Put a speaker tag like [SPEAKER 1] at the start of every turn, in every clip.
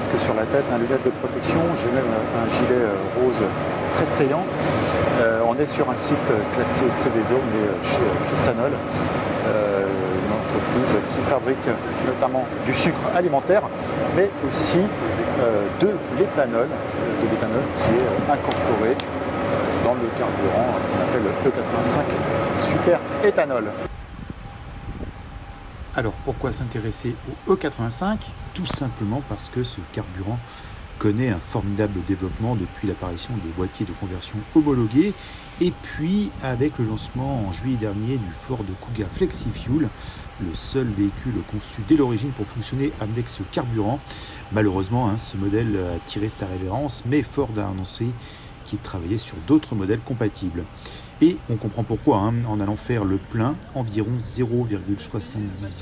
[SPEAKER 1] casque sur la tête, lunettes de protection, j'ai même un gilet rose très saillant. On est sur un site classé Seveso, mais chez Cristanol, une entreprise qui fabrique notamment du sucre alimentaire, mais aussi de l'éthanol qui est incorporé dans le carburant qu'on appelle le E85 Super Éthanol.
[SPEAKER 2] Alors pourquoi s'intéresser au E85? Tout simplement parce que ce carburant connaît un formidable développement depuis l'apparition des boîtiers de conversion homologués et puis avec le lancement en juillet dernier du Ford Kuga FlexiFuel, le seul véhicule conçu dès l'origine pour fonctionner avec ce carburant. Malheureusement, ce modèle a tiré sa révérence, mais Ford a annoncé qu'il travaillait sur d'autres modèles compatibles. Et on comprend pourquoi, en allant faire le plein, environ 0,70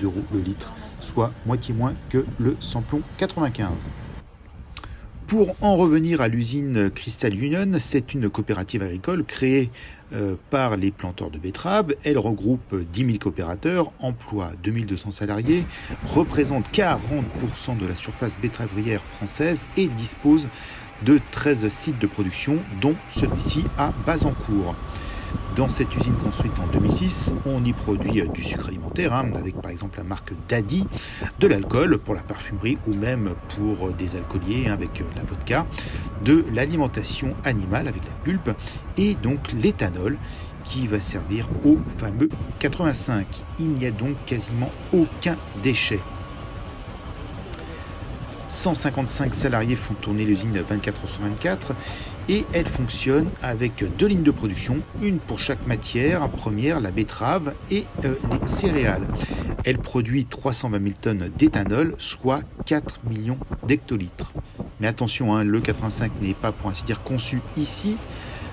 [SPEAKER 2] € le litre, soit moitié moins que le samplon 95. Pour en revenir à l'usine Crystal Union, c'est une coopérative agricole créée par les planteurs de betteraves. Elle regroupe 10 000 coopérateurs, emploie 2200 salariés, représente 40% de la surface betteravière française et dispose de 13 sites de production, dont celui-ci à Bazancourt. Dans cette usine construite en 2006, on y produit du sucre alimentaire, avec par exemple la marque Daddy, de l'alcool pour la parfumerie ou même pour des alcooliers avec la vodka, de l'alimentation animale avec la pulpe et donc l'éthanol qui va servir au fameux 85. Il n'y a donc quasiment aucun déchet. 155 salariés font tourner l'usine 24 h sur 24 et elle fonctionne avec 2 lignes de production, une pour chaque matière première, la betterave et les céréales. Elle produit 320 000 tonnes d'éthanol, soit 4 millions d'hectolitres. Mais attention, le 85 n'est pas pour ainsi dire conçu ici.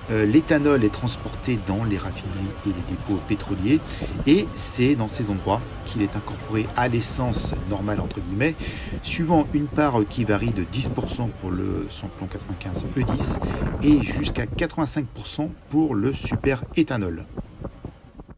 [SPEAKER 2] L'éthanol est transporté dans les raffineries et les dépôts pétroliers et c'est dans ces endroits qu'il est incorporé à l'essence normale entre guillemets, suivant une part qui varie de 10% pour le samplon 95 E10 et jusqu'à 85% pour le super éthanol.